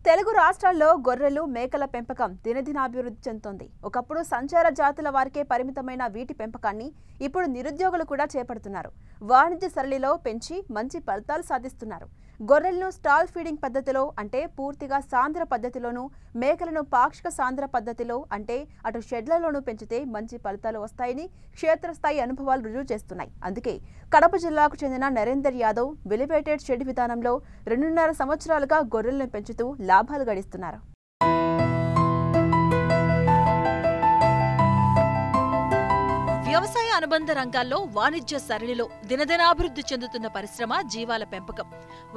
తెలుగు రాష్ట్రాల్లో గొర్రెలు మేకల పెంపకం దినదినాభివృద్ధి చెందుతోంది. ఒకప్పుడు సంచార జాతుల వారికే పరిమితమైన వీటి పెంపకాన్ని ఇప్పుడు నిరుద్యోగులు కూడా చేపడుతున్నారు. వాణిజ్య సరళిలో పెంచి మంచి ఫలితాలు సాధిస్తున్నారు. గొర్రెలను స్టాల్ ఫీడింగ్ పద్ధతిలో అంటే పూర్తిగా సాంద్ర పద్ధతిలోను, మేకలను పాక్షిక సాంద్ర పద్ధతిలో అంటే అటు షెడ్లలోనూ పెంచితే మంచి ఫలితాలు వస్తాయని క్షేత్రస్థాయి అనుభవాలు రుజువు చేస్తున్నాయి. అందుకే కడప జిల్లాకు చెందిన నరేందర్ యాదవ్ వెలివేటెడ్ షెడ్ విధానంలో 2.5 సంవత్సరాలుగా గొర్రెలను పెంచుతూ లాభాలు గడిస్తున్నారు. వ్యవసాయ అనుబంధ రంగాల్లో వాణిజ్య సరళిలో దినదినాభివృద్ధి చెందుతున్న పరిశ్రమ జీవాల పెంపకం.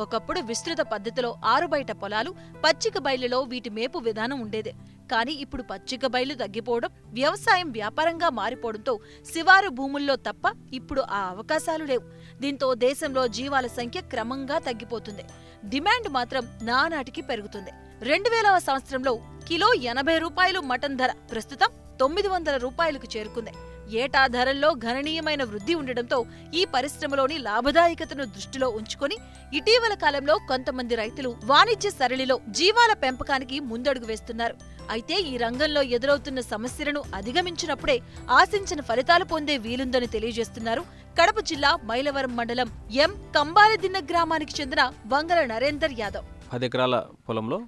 ఒకప్పుడు విస్తృత పద్ధతిలో ఆరుబయట పొలాలు, పచ్చిక బయలులో వీటి మేపు విధానం ఉండేదే. కానీ ఇప్పుడు పచ్చిక బయలు తగ్గిపోవడం, వ్యవసాయం వ్యాపారంగా మారిపోవడంతో శివారు భూముల్లో తప్ప ఇప్పుడు ఆ అవకాశాలు లేవు. దీంతో దేశంలో జీవాల సంఖ్య క్రమంగా తగ్గిపోతుంది. డిమాండ్ మాత్రం నానాటికి పెరుగుతుంది. 2000వ సంవత్సరంలో కిలో 80 రూపాయలు మటన్ ధర ప్రస్తుతం 900 రూపాయలకు చేరుకుంది. ఏటా ధరల్లో గణనీయమైన వృద్ధి ఉండడంతో ఈ పరిశ్రమలోని లాభదాయకతను దృష్టిలో ఉంచుకొని ఇటీవల కాలంలో కొంతమంది రైతులు వాణిజ్య సరళిలో జీవాల పెంపకానికి ముందడుగు వేస్తున్నారు. అయితే ఈ రంగంలో ఎదురవుతున్న సమస్యలను అధిగమించినప్పుడే ఆశించిన ఫలితాలు పొందే వీలుందని తెలియజేస్తున్నారు కడప జిల్లా మైలవరం మండలం ఎం కంబాలదిన్న గ్రామానికి చెందిన వంగల నరేందర్ యాదవ్. 10 ఎకరాల పొలంలో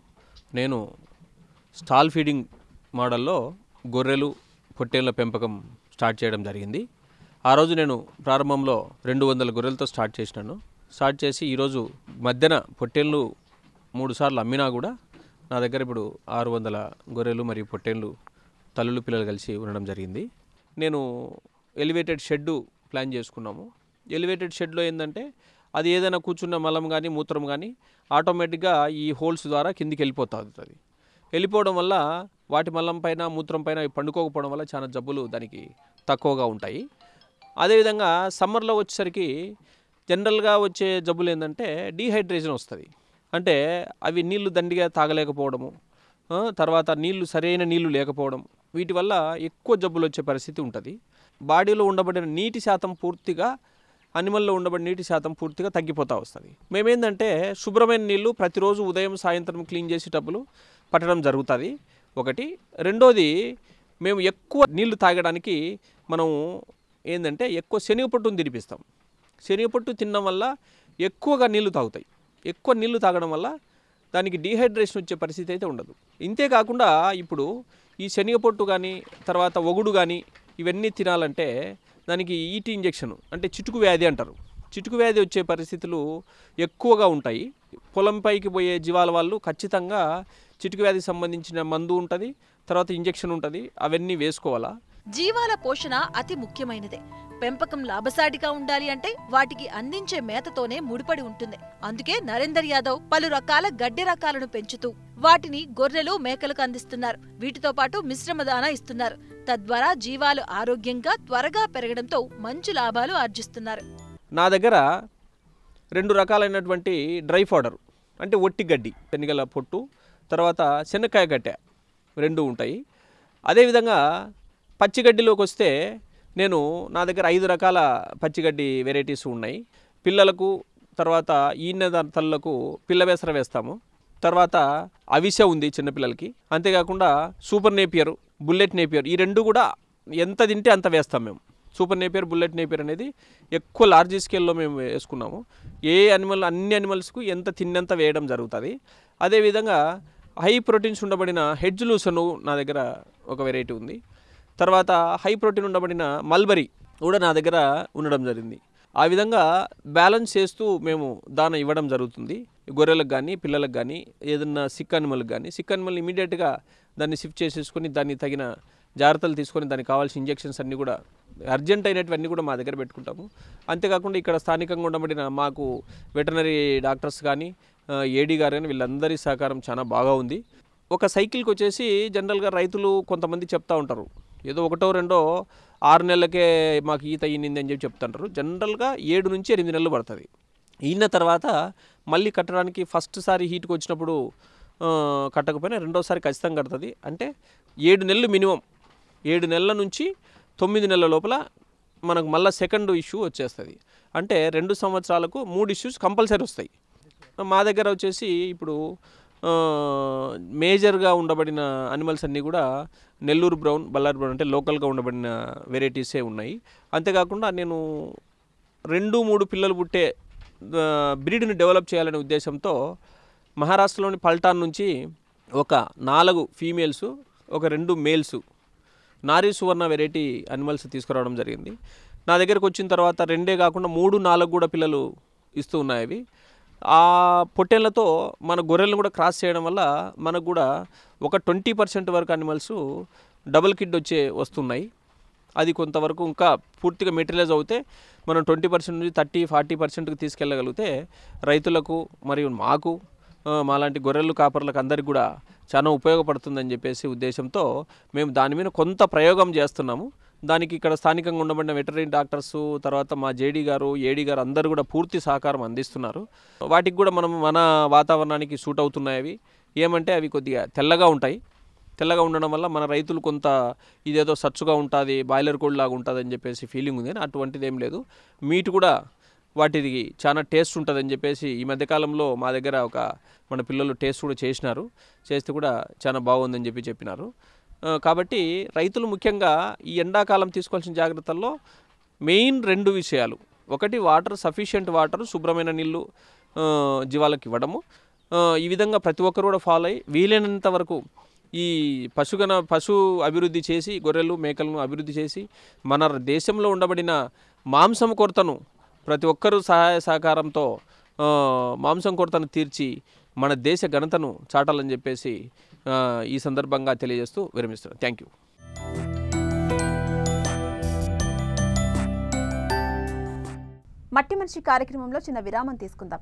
నేను స్టాల్ ఫీడింగ్ మోడల్లో గొర్రెలు, పొట్టేళ్ల పెంపకం స్టార్ట్ చేయడం జరిగింది. ఆ రోజు నేను ప్రారంభంలో 200 గొర్రెలతో స్టార్ట్ చేసినాను. స్టార్ట్ చేసి ఈరోజు మధ్యన పొట్టేళ్ళు 3 సార్లు అమ్మినా కూడా నా దగ్గర ఇప్పుడు 600 గొర్రెలు మరియు పొట్టేళ్ళు తల్లులు పిల్లలు కలిసి ఉండడం జరిగింది. నేను ఎలివేటెడ్ షెడ్ ప్లాన్ చేసుకున్నాము. ఎలివేటెడ్ షెడ్లో ఏంటంటే అది ఏదైనా కూర్చున్న మలం కానీ మూత్రం కానీ ఆటోమేటిక్గా ఈ హోల్స్ ద్వారా కిందికి వెళ్ళిపోతుంది. వెళ్ళిపోవడం వల్ల వాటి మలం పైన మూత్రం పైన పండుకోకపోవడం వల్ల చాలా జబ్బులు దానికి తక్కువగా ఉంటాయి. అదేవిధంగా సమ్మర్లో వచ్చేసరికి జనరల్గా వచ్చే జబ్బులు ఏంటంటే డీహైడ్రేషన్ వస్తుంది. అంటే అవి నీళ్లు దండిగా తాగలేకపోవడము, తర్వాత సరైన నీళ్లు లేకపోవడం, వీటి వల్ల ఎక్కువ జబ్బులు వచ్చే పరిస్థితి ఉంటుంది. బాడీలో ఉండబడిన నీటి శాతం పూర్తిగా అనిమల్లో ఉండబడిన నీటి శాతం పూర్తిగా తగ్గిపోతూ వస్తుంది. మేమేందంటే శుభ్రమైన నీళ్లు ప్రతిరోజు ఉదయం సాయంత్రం క్లీన్ చేసేటప్పుడు పట్టడం జరుగుతుంది. ఒకటి. రెండోది, మేము ఎక్కువ నీళ్లు తాగడానికి మనం ఏంటంటే ఎక్కువ శనగపట్టును తినిపిస్తాం. శనగపట్టు తినడం వల్ల ఎక్కువగా నీళ్లు తాగుతాయి. ఎక్కువ నీళ్లు తాగడం వల్ల దానికి డీహైడ్రేషన్ వచ్చే పరిస్థితి అయితే ఉండదు. ఇంతేకాకుండా ఇప్పుడు ఈ శనగపట్టు కానీ తర్వాత ఒగుడు కానీ ఇవన్నీ తినాలంటే దానికి ఈటీ ఇంజెక్షన్ అంటే చిటుకు వ్యాధి అంటారు. చిటుకు వ్యాధి వచ్చే పరిస్థితులు ఎక్కువగా ఉంటాయి. పొలం పైకి పోయే జీవాల వాళ్ళు ఖచ్చితంగా చిటుకు వ్యాధికి సంబంధించిన మందు ఉంటుంది, తర్వాత ఇంజెక్షన్ ఉంటుంది, అవన్నీ వేసుకోవాలా. జీవాల పోషణ అతి ముఖ్యమైనదే. పెంపకం లాభసాటిగా ఉండాలి అంటే వాటికి అందించే మేతతోనే ముడిపడి ఉంటుంది. అందుకే నరేందర్ యాదవ్ పలు రకాల గడ్డి రకాలను పెంచుతూ వాటిని గొర్రెలు, మేకలకు అందిస్తున్నారు. వీటితో పాటు మిశ్రమ దానా ఇస్తున్నారు. తద్వారా జీవాలు ఆరోగ్యంగా త్వరగా పెరగడంతో మంచి లాభాలు ఆర్జిస్తున్నారు. నా దగ్గర 2 రకాలైనటువంటి డ్రై ఫౌడర్ అంటే ఒట్టి గడ్డి, శనగల పొట్టు, తర్వాత శనక్కాయ గట్టె 2 ఉంటాయి. అదేవిధంగా పచ్చిగడ్డిలోకి వస్తే నా దగ్గర 5 రకాల పచ్చిగడ్డి వెరైటీస్ ఉన్నాయి. పిల్లలకు, తర్వాత ఈనె తల్లులకు పిల్ల వేసర వేస్తాము. తర్వాత అవిసె ఉంది చిన్నపిల్లలకి. అంతేకాకుండా సూపర్ నేపియర్, బుల్లెట్ నేపియర్, ఈ 2 కూడా ఎంత తింటే అంత వేస్తాం మేము. సూపర్ నేపియర్, బుల్లెట్ నేపియర్ అనేది ఎక్కువ లార్జ్ స్కేల్లో మేము వేసుకున్నాము. అన్ని అనిమల్స్కు ఎంత తిన్నంత వేయడం జరుగుతుంది. అదేవిధంగా హై ప్రోటీన్స్ ఉండబడిన హెడ్జ్ లూసను నా దగ్గర ఒక వెరైటీ ఉంది. తర్వాత హై ప్రోటీన్ ఉండబడిన మల్బరీ కూడా నా దగ్గర ఉండడం జరిగింది. ఆ విధంగా బ్యాలెన్స్ చేస్తూ మేము దాన ఇవ్వడం జరుగుతుంది. గొర్రెలకు కానీ పిల్లలకు కానీ ఏదన్నా సిక్ అనిమల్కి కానీ. సిక్ అనిమల్ ఇమీడియట్గా దాన్ని షిఫ్ట్ చేసేసుకొని దాన్ని తగిన జాగ్రత్తలు తీసుకొని దానికి కావాల్సిన ఇంజెక్షన్స్ అన్నీ కూడా అర్జెంట్ అయినటువన్నీ కూడా మా దగ్గర పెట్టుకుంటాము. అంతేకాకుండా ఇక్కడ స్థానికంగా ఉండబడిన మాకు వెటర్నరీ డాక్టర్స్ కానీ ఏడీ గారు కానీ వీళ్ళందరి సహకారం చాలా బాగా ఉంది. ఒక సైకిల్కి వచ్చేసి జనరల్గా రైతులు కొంతమంది చెప్తూ ఉంటారు, ఏదో 1 2 6 నెలలకే మాకు ఈత ఈనింది అని చెప్తుంటారు. జనరల్గా 7 నుంచి 8 నెలలు పడుతుంది. ఈన తర్వాత మళ్ళీ కట్టడానికి ఫస్ట్ సారి హీట్కి వచ్చినప్పుడు కట్టకపోయినా రెండోసారి ఖచ్చితంగా కడుతుంది. అంటే 7 నెలలు మినిమం. 7 నెలల నుంచి 9 నెలల లోపల మనకు మళ్ళీ సెకండ్ ఇష్యూ వచ్చేస్తుంది. అంటే 2 సంవత్సరాలకు 3 ఇష్యూస్ కంపల్సరీ వస్తాయి. మా దగ్గర వచ్చేసి ఇప్పుడు మేజర్గా ఉండబడిన అనిమల్స్ అన్నీ కూడా నెల్లూరు బ్రౌన్, బల్లారి బ్రౌన్ అంటే లోకల్గా ఉండబడిన వెరైటీసే ఉన్నాయి. అంతేకాకుండా నేను 2-3 పిల్లలు పుట్టే బ్రీడ్ని డెవలప్ చేయాలనే ఉద్దేశంతో మహారాష్ట్రలోని పల్టాన్ నుంచి ఒక 4 ఫీమేల్స్, ఒక 2 మేల్స్ నారీ సువర్ణ వెరైటీ అనిమల్స్ తీసుకురావడం జరిగింది. నా దగ్గరకు వచ్చిన తర్వాత 2 కాకుండా 3-4 కూడా పిల్లలు ఇస్తూ ఉన్నాయి. అవి ఆ పొట్టేళ్లతో మన గొర్రెలను కూడా క్రాస్ చేయడం వల్ల మనకు కూడా ఒక 20% వరకు అనిమల్స్ డబుల్ కిడ్ వస్తున్నాయి. అది కొంతవరకు ఇంకా పూర్తిగా మెటీరియలైజ్ అవుతే మనం 20% నుంచి 30-40%కి తీసుకెళ్ళగలిగితే రైతులకు మరియు మాకు మాలాంటి గొర్రెలు కాపర్లకు అందరికీ కూడా చాలా ఉపయోగపడుతుందని చెప్పేసి ఉద్దేశంతో మేము దాని మీద కొంత ప్రయోగం చేస్తున్నాము. దానికి ఇక్కడ స్థానికంగా ఉండబడిన వెటర్నరీ డాక్టర్సు, తర్వాత మా జేడీ గారు, ఏడీ గారు అందరూ కూడా పూర్తి సహకారం అందిస్తున్నారు. వాటికి కూడా మనం మన వాతావరణానికి సూట్ అవుతున్నాయి. అవి ఏమంటే అవి కొద్దిగా తెల్లగా ఉంటాయి. తెల్లగా ఉండడం వల్ల మన రైతులు కొంత ఇదేదో సచ్చుగా ఉంటుంది, బాయిలర్ కోడ్ లాగా ఉంటుంది అని చెప్పేసి ఫీలింగ్ ఉంది. అటువంటిది ఏం లేదు. మీట్ కూడా వాటిది చాలా టేస్ట్ ఉంటుందని చెప్పేసి ఈ మధ్యకాలంలో మా దగ్గర మన పిల్లలు టేస్ట్ కూడా చేసినారు. చేస్తే కూడా చాలా బాగుందని చెప్పినారు. కాబట్టి రైతులు ముఖ్యంగా ఈ ఎండాకాలం తీసుకోవాల్సిన జాగ్రత్తల్లో మెయిన్ 2 విషయాలు. ఒకటి వాటర్, సఫిషియెంట్ వాటర్, శుభ్రమైన నీళ్ళు జీవాలకు ఇవ్వడము. ఈ విధంగా ప్రతి ఒక్కరు కూడా ఫాలో అయ్యి వీలైనంత వరకు ఈ పశు అభివృద్ధి చేసి, గొర్రెలు మేకలను అభివృద్ధి చేసి మన దేశంలో ఉండబడిన మాంసం కొరతను ప్రతి ఒక్కరూ సహాయ సహకారంతో మాంసం కొరతను తీర్చి మన దేశ ఘనతను చాటాలని చెప్పేసి ఈ సందర్భంగా తెలియజేస్తూ విరమిస్తున్నాను. Thank you. మట్టి మనిషి కార్యక్రమంలో చిన్న విరామం తీసుకుందాం.